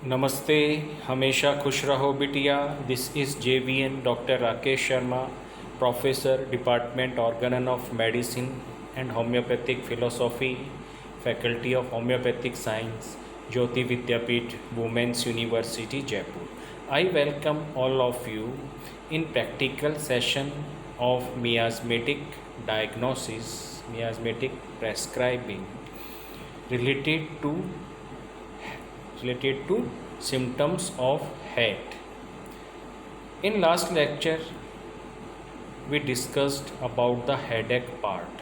नमस्ते। हमेशा खुश रहो बिटिया। This is JVN doctor Rakesh Sharma, professor department organ of medicine and homeopathic philosophy, faculty of homeopathic science, Jyoti Vidyapeeth, women's university Jaipur. I welcome all of you in practical session of miasmatic diagnosis, miasmatic prescribing related to symptoms of head. In last lecture we discussed about the headache part.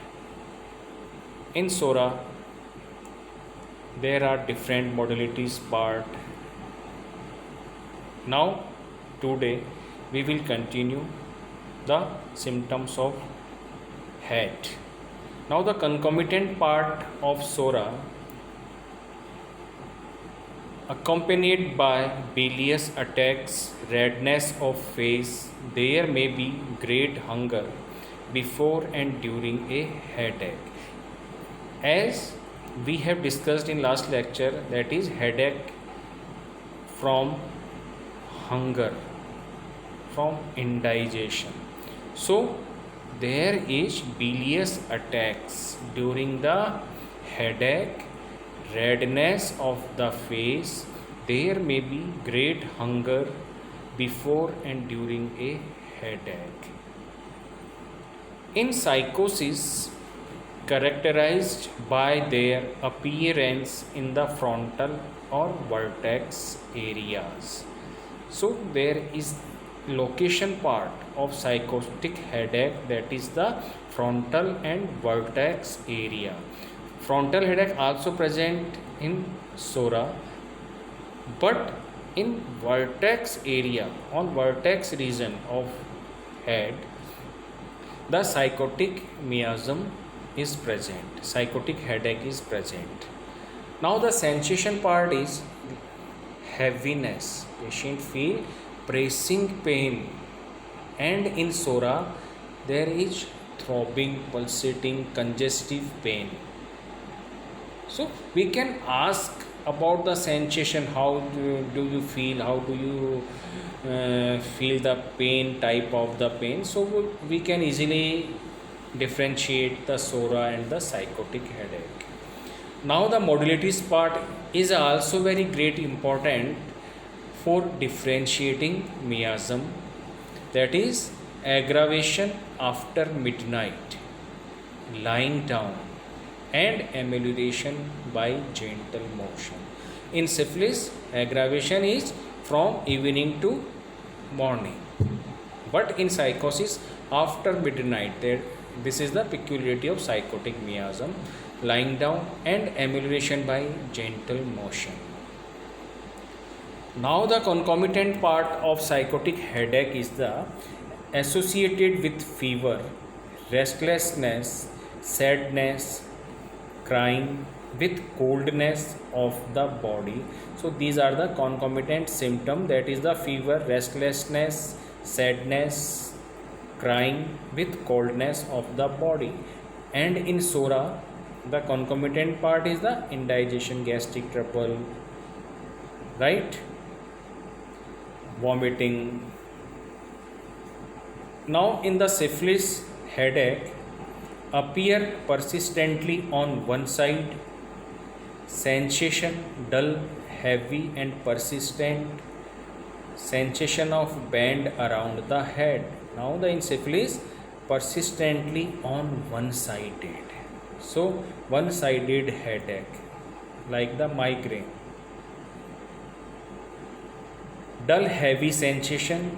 In SORA there are different modalities part. Now today we will continue the symptoms of head. Now the concomitant part of SORA accompanied by bilious attacks, redness of face, there may be great hunger before and during a headache. As we have discussed in last lecture, that is headache from hunger, from indigestion. So there is bilious attacks during the headache, redness of the face, there may be great hunger before and during a headache. In psychosis, characterized by their appearance in the frontal or vertex areas. So there is location part of psychotic headache, that is the frontal and vertex area. Frontal headache also present in SORA, but in vertex area, on vertex region of head, the psychotic miasm is present, psychotic headache is present. Now the sensation part is heaviness, patient feel pressing pain, and in SORA there is throbbing, pulsating, congestive pain. So we can ask about the sensation, how do you feel, how do you feel the pain, type of the pain. So we can easily differentiate the SORA and the psychotic headache. Now the modalities part is also very great important for differentiating miasm, that is aggravation after midnight, lying down, and amelioration by gentle motion. In syphilis, aggravation is from evening to morning, but in psychosis after midnight. This is the peculiarity of psychotic miasm, lying down and amelioration by gentle motion. Now the concomitant part of psychotic headache is the associated with fever, restlessness, sadness, crying, with coldness of the body. So these are the concomitant symptoms, that is the fever, restlessness, sadness, crying, with coldness of the body. And in SORA the concomitant part is the indigestion, gastric trouble, right, vomiting. Now in the syphilis, headache appear persistently on one side, sensation dull, heavy and persistent, sensation of band around the head. Now the encephalus persistently on one sided, so one sided headache like the migraine, dull heavy sensation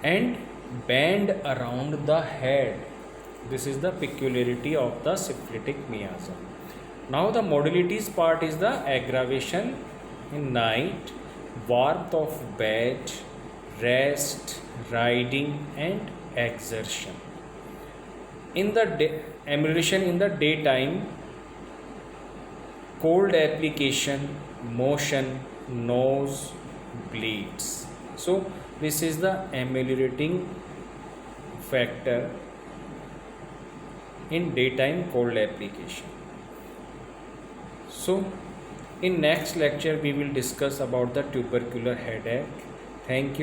and band around the head. This is the peculiarity of the syphilitic miasm. Now the modalities part is the aggravation in night, warmth of bed, rest, riding and exertion. In the amelioration in the daytime, cold application, motion, nose bleeds. So this is the ameliorating factor in daytime cold application. So In next lecture we will discuss about the tubercular headache. Thank you.